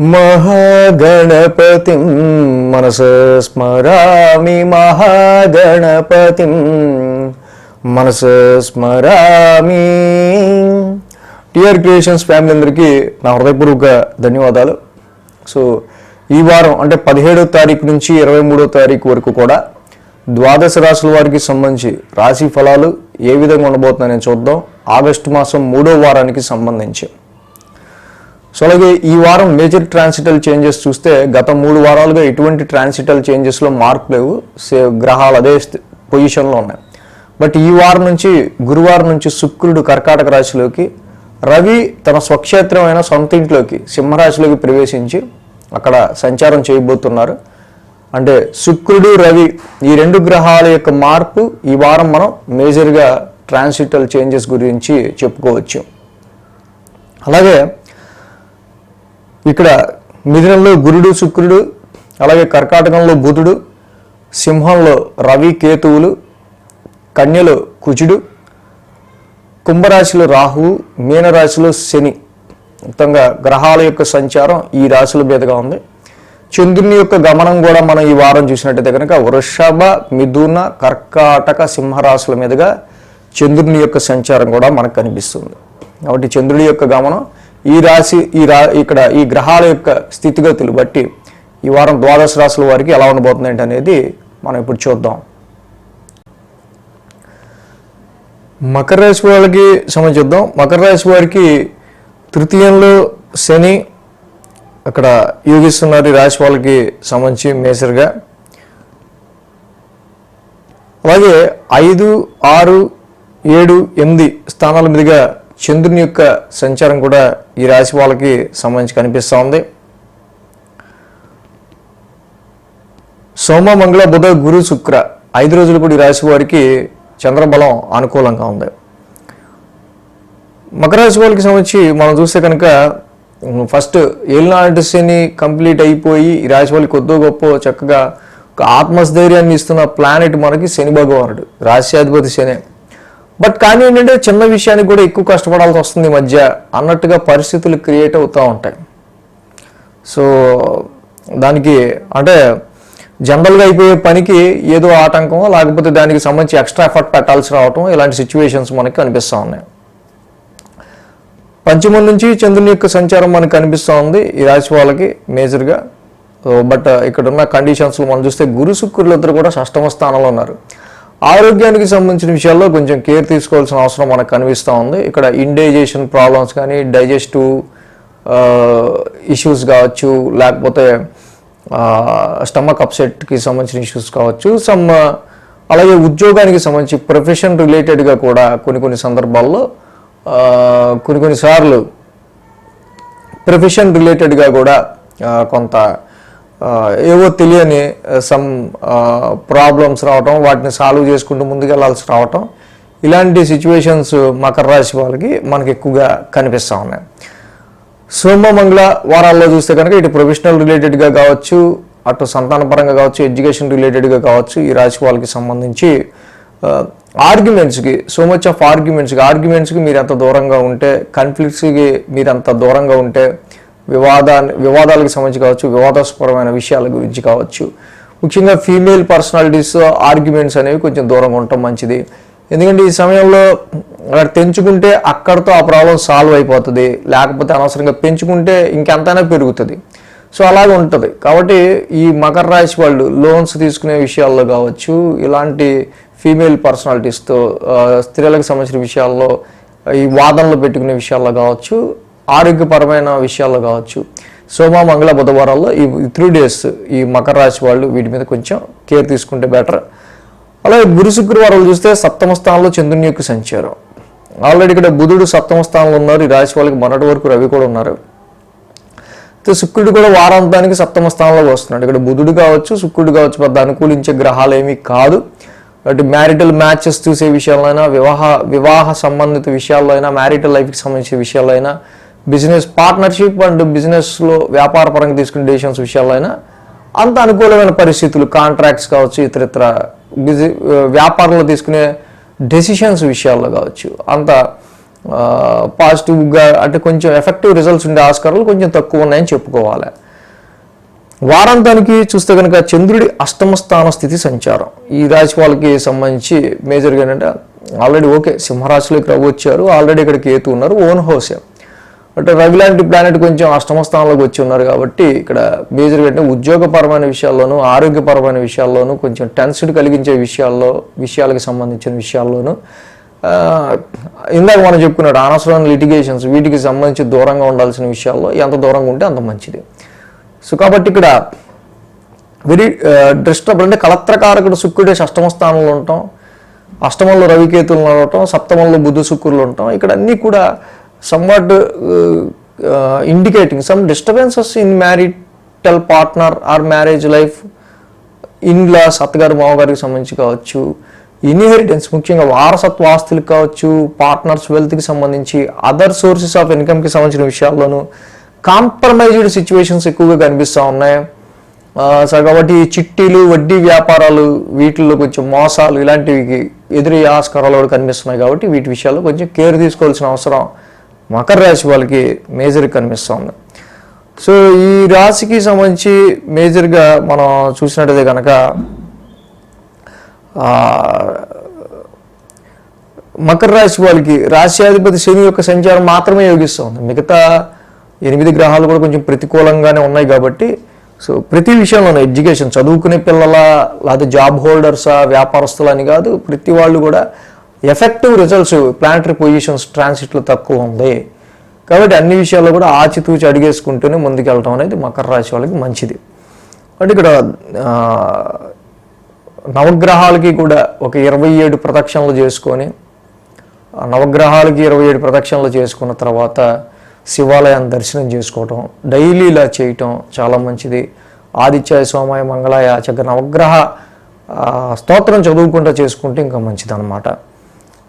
మహాగణపతిం మనస స్మరామి మహాగణపతిం మనస స్మరామి. టిఆర్ క్రియేషన్స్ ఫ్యామిలీ అందరికీ నా హృదయపూర్వక ధన్యవాదాలు. సో ఈ వారం అంటే 17వ తారీఖు నుంచి 23వ తారీఖు వరకు కూడా ద్వాదశ రాశుల వారికి సంబంధించి రాశి ఫలాలు ఏ విధంగా ఉండబోతున్నాయని చూద్దాం. ఆగస్టు మాసం 3వ వారానికి సంబంధించి. సో అలాగే ఈ వారం మేజర్ ట్రాన్సిటల్ చేంజెస్ చూస్తే గత 3 వారాలుగా ఎటువంటి ట్రాన్సిటల్ చేంజెస్లో మార్పు లేవు. గ్రహాలు అదే పొజిషన్లో ఉన్నాయి. బట్ ఈ వారం నుంచి గురువారం నుంచి శుక్రుడు కర్కాటక రాశిలోకి, రవి తన స్వక్షేత్రమైన సొంత ఇంట్లోకి సింహరాశిలోకి ప్రవేశించి అక్కడ సంచారం చేయబోతున్నారు. అంటే శుక్రుడు రవి ఈ 2 గ్రహాల యొక్క మార్పు ఈ వారం మనం మేజర్గా ట్రాన్సిటల్ చేంజెస్ గురించి చెప్పుకోవచ్చు. అలాగే ఇక్కడ మిథునంలో గురుడు శుక్రుడు, అలాగే కర్కాటకంలో బుధుడు, సింహంలో రవి కేతువులు, కన్యలో కుజుడు, కుంభరాశిలో రాహువు, మీనరాశిలో శని. మొత్తంగా గ్రహాల యొక్క సంచారం ఈ రాశుల మీదుగా ఉంది. చంద్రుని యొక్క గమనం కూడా మనం ఈ వారం చూసినట్టయితే కనుక వృషభ, మిథున, కర్కాటక, సింహరాశుల మీదుగా చంద్రుని యొక్క సంచారం కూడా మనకు కనిపిస్తుంది. కాబట్టి చంద్రుడి యొక్క గమనం ఈ రాశి ఇక్కడ ఈ గ్రహాల యొక్క స్థితిగతులు బట్టి ఈ వారం ద్వాదశ రాశుల వారికి ఎలా ఉండబోతుంది అనేది మనం ఇప్పుడు చూద్దాం. మకర రాశి వాళ్ళకి సంబంధించుద్దాం. మకర రాశి వారికి తృతీయంలో శని అక్కడ యోగిస్తున్నారు. ఈ రాశి వాళ్ళకి సంబంధించి మేజర్గా. అలాగే 5, 6, 7, 8 స్థానాల మీదుగా చంద్రుని యొక్క సంచారం కూడా ఈ రాశి వాళ్ళకి సంబంధించి కనిపిస్తూ ఉంది. సోమ, మంగళ, బుధ, గురు, శుక్ర 5 రోజులు కూడా ఈ రాశి వారికి చంద్రబలం అనుకూలంగా ఉంది. మకర రాశి వాళ్ళకి సంబంధించి మనం చూస్తే కనుక ఫస్ట్ ఏలినాటి శని కంప్లీట్ అయిపోయి ఈ రాశి వాళ్ళకి కొద్దో గొప్ప చక్కగా ఒక ఆత్మస్థైర్యాన్ని ఇస్తున్న ప్లానెట్ మనకి శని భగవానుడు, రాశ్యాధిపతి శని. బట్ కానీ ఏంటంటే చిన్న విషయానికి కూడా ఎక్కువ కష్టపడాల్సి వస్తుంది ఈ మధ్య అన్నట్టుగా పరిస్థితులు క్రియేట్ అవుతూ ఉంటాయి. సో దానికి అంటే జనరల్గా అయిపోయే పనికి ఏదో ఆటంకం, లేకపోతే దానికి సంబంధించి ఎక్స్ట్రా ఎఫర్ట్ పెట్టాల్సి రావటం, ఇలాంటి సిచ్యువేషన్స్ మనకి కనిపిస్తూ ఉన్నాయి. పంచమం నుంచి చంద్రుని యొక్క సంచారం మనకు కనిపిస్తూ ఉంది ఈ రాశి వాళ్ళకి మేజర్గా. బట్ ఇక్కడ ఉన్న కండిషన్స్లో మనం చూస్తే గురు శుక్రులు ఇద్దరు కూడా 6వ స్థానంలో ఉన్నారు. ఆరోగ్యానికి సంబంధించిన విషయాల్లో కొంచెం కేర్ తీసుకోవాల్సిన అవసరం మనకు కనిపిస్తూ ఉంది. ఇక్కడ ఇండైజేషన్ ప్రాబ్లమ్స్ కానీ, డైజెస్టివ్ ఇష్యూస్ కావచ్చు, లేకపోతే స్టమక్ అప్సెట్కి సంబంధించిన ఇష్యూస్ కావచ్చు, అలాగే ఉద్యోగానికి సంబంధించి ప్రొఫెషన్ రిలేటెడ్గా కూడా కొన్ని సందర్భాల్లో కొన్నిసార్లు ప్రొఫెషన్ రిలేటెడ్గా కూడా కొంత ఏవో తెలియని ప్రాబ్లమ్స్ రావటం, వాటిని సాల్వ్ చేసుకుంటూ ముందుకెళ్లాల్సి రావటం, ఇలాంటి సిచ్యువేషన్స్ మకర రాశి వాళ్ళకి మనకి ఎక్కువగా కనిపిస్తూ ఉన్నాయి. సోమ, మంగళ వారాల్లో చూస్తే కనుక ఇటు ప్రొఫెషనల్ రిలేటెడ్గా కావచ్చు, అటు సంతానపరంగా కావచ్చు, ఎడ్యుకేషన్ రిలేటెడ్గా కావచ్చు, ఈ రాశి వాళ్ళకి సంబంధించి ఆర్గ్యుమెంట్స్కి సో మచ్ ఆఫ్ ఆర్గ్యుమెంట్స్కి మీరు ఎంత దూరంగా ఉంటే, కాన్ఫ్లిక్ట్స్కి మీరు అంత దూరంగా ఉంటే, వివాదాలకు సంబంధించి కావచ్చు, వివాదాస్పరమైన విషయాల గురించి కావచ్చు, ముఖ్యంగా ఫీమేల్ పర్సనాలిటీస్ ఆర్గ్యుమెంట్స్ అనేవి కొంచెం దూరంగా ఉండటం మంచిది. ఎందుకంటే ఈ సమయంలో తెంచుకుంటే అక్కడితో ఆ ప్రాబ్లం సాల్వ్ అయిపోతుంది, లేకపోతే అనవసరంగా పెంచుకుంటే ఇంకెంతైనా పెరుగుతుంది. సో అలాగే ఉంటుంది. కాబట్టి ఈ మకర రాశి వాళ్ళు లోన్స్ తీసుకునే విషయాల్లో కావచ్చు, ఇలాంటి ఫీమేల్ పర్సనాలిటీస్తో స్త్రీలకు సంబంధించిన విషయాల్లో, ఈ వాదనలు పెట్టుకునే విషయాల్లో కావచ్చు, ఆరోగ్యపరమైన విషయాల్లో కావచ్చు, సోమ, మంగళ, బుధవారాల్లో ఈ 3 days ఈ మకర రాశి వాళ్ళు వీటి మీద కొంచెం కేర్ తీసుకుంటే బెటర్. అలాగే గురు శుక్రవారాలు చూస్తే 7వ స్థానంలో చంద్రుని యొక్క సంచారం. ఆల్రెడీ ఇక్కడ బుధుడు 7వ స్థానంలో ఉన్నారు. ఈ రాశి వాళ్ళకి మొన్నటి వరకు రవి కూడా ఉన్నారు. శుక్రుడు కూడా వారాంతానికి 7వ స్థానంలో వస్తున్నాడు. ఇక్కడ బుధుడు కావచ్చు, శుక్రుడు కావచ్చు, పెద్ద అనుకూలించే గ్రహాలు ఏమీ కాదు. అటు మ్యారిటల్ మ్యాచెస్ చూసే విషయాల్లో అయినా, వివాహ సంబంధిత విషయాల్లో అయినా, మ్యారిటల్ లైఫ్కి సంబంధించిన విషయాల్లో అయినా, బిజినెస్ పార్ట్నర్షిప్ అండ్ బిజినెస్లో వ్యాపార పరంగా తీసుకునే డెసిషన్స్ విషయాల్లో అయినా అంత అనుకూలమైన పరిస్థితులు, కాంట్రాక్ట్స్ కావచ్చు, ఇతరితర వ్యాపారంలో తీసుకునే డెసిషన్స్ విషయాల్లో కావచ్చు, అంత పాజిటివ్గా అంటే కొంచెం ఎఫెక్టివ్ రిజల్ట్స్ ఉండే ఆస్కారాలు కొంచెం తక్కువ ఉన్నాయని చెప్పుకోవాలి. వారాంతానికి చూస్తే కనుక చంద్రుడి అష్టమ స్థాన స్థితి సంచారం ఈ రాశి వాళ్ళకి సంబంధించి మేజర్గా ఏంటంటే ఆల్రెడీ ఓకే సింహరాశిలోకి రవి వచ్చారు, ఆల్రెడీ ఇక్కడ కేతు ఉన్నారు, ఓన్ హౌసే. అంటే రవి లాంటి ప్లానెట్ కొంచెం అష్టమ స్థానంలోకి వచ్చి ఉన్నారు కాబట్టి ఇక్కడ మేజర్గా అంటే ఉద్యోగపరమైన విషయాల్లోనూ ఆరోగ్యపరమైన విషయాల్లోనూ కొంచెం టెన్షన్ కలిగించే విషయాలకు సంబంధించిన విషయాల్లోనూ ఇందాక మనం చెప్పుకున్నాడు అనవసరమైన లిటిగేషన్స్ వీటికి సంబంధించి దూరంగా ఉండాల్సిన విషయాల్లో ఎంత దూరంగా ఉంటే అంత మంచిది. సో కాబట్టి ఇక్కడ వెరీ డిస్టర్బ్ అంటే కలత్రకారకుడు శుక్రుడే అష్టమ స్థానంలో ఉంటాం, అష్టమంలో రవికేతులు ఉండటం, సప్తమంలో బుధ శుక్రులు ఉంటాం. ఇక్కడ అన్నీ కూడా somewhat indicating some disturbances in marital partner or marriage life, in-laws అత్తగారు మామగారికి సంబంధించి కావచ్చు, ఇన్హెరిటెన్స్ ముఖ్యంగా వారసత్వ ఆస్తులకు కావచ్చు, పార్ట్నర్స్ వెల్త్కి సంబంధించి, అదర్ సోర్సెస్ ఆఫ్ ఇన్కమ్కి సంబంధించిన విషయాల్లోనూ కాంప్రమైజ్డ్ సిచ్యువేషన్స్ ఎక్కువగా కనిపిస్తూ ఉన్నాయి. సో కాబట్టి చిట్టీలు వడ్డీ వ్యాపారాలు వీటిల్లో కొంచెం మోసాలు ఇలాంటివి ఎదురయ్యే ఆస్కారాలు కూడా కనిపిస్తున్నాయి. కాబట్టి వీటి విషయాల్లో కొంచెం కేర్ తీసుకోవాల్సిన అవసరం మకర రాశి వాళ్ళకి మేజర్గా కనిపిస్తుంది. సో ఈ రాశికి సంబంధించి మేజర్గా మనం చూసినట్టయితే కనుక మకర రాశి వాళ్ళకి రాశ్యాధిపతి శని యొక్క సంచారం మాత్రమే యోగిస్తుంది. మిగతా 8 గ్రహాలు కూడా కొంచెం ప్రతికూలంగానే ఉన్నాయి. కాబట్టి సో ప్రతి విషయంలోనే ఎడ్యుకేషన్ చదువుకునే పిల్లల లేదా జాబ్ హోల్డర్సా వ్యాపారస్తులు అని కాదు, ప్రతి వాళ్ళు కూడా ఎఫెక్టివ్ రిజల్ట్స్ ప్లానటరీ పొజిషన్స్ ట్రాన్సిట్లో తక్కువ ఉంది. కాబట్టి అన్ని విషయాల్లో కూడా ఆచితూచి అడిగేసుకుంటూనే ముందుకెళ్ళటం అనేది మకర రాశి వాళ్ళకి మంచిది. అంటే ఇక్కడ నవగ్రహాలకి కూడా ఒక 27 ప్రదక్షిణలు చేసుకొని నవగ్రహాలకి 27 ప్రదక్షిణలు చేసుకున్న తర్వాత శివాలయాన్ని దర్శనం చేసుకోవటం, డైలీ ఇలా చేయటం చాలా మంచిది. ఆదిత్యాయ సోమాయ మంగళాయ చక్కగా నవగ్రహ స్తోత్రం చదువుకుంటూ చేసుకుంటే ఇంకా మంచిది అనమాట.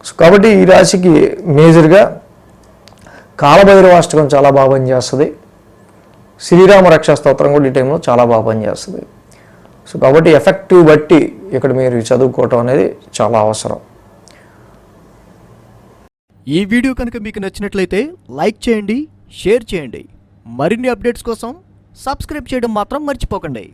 సో కాబట్టి ఈ రాశికి మేజర్గా కాలభైరవాష్టకం చాలా బాగా పనిచేస్తుంది, శ్రీరామ రక్షా స్తోత్రం కూడా ఈ టైంలో చాలా బాగా పనిచేస్తుంది. సో కాబట్టి ఎఫెక్టివ్ బట్టి ఇక్కడ మీరు చదువుకోవటం అనేది చాలా అవసరం. ఈ వీడియో కనుక మీకు నచ్చినట్లయితే లైక్ చేయండి, షేర్ చేయండి. మరిన్ని అప్డేట్స్ కోసం సబ్స్క్రైబ్ చేయడం మాత్రం మర్చిపోకండి.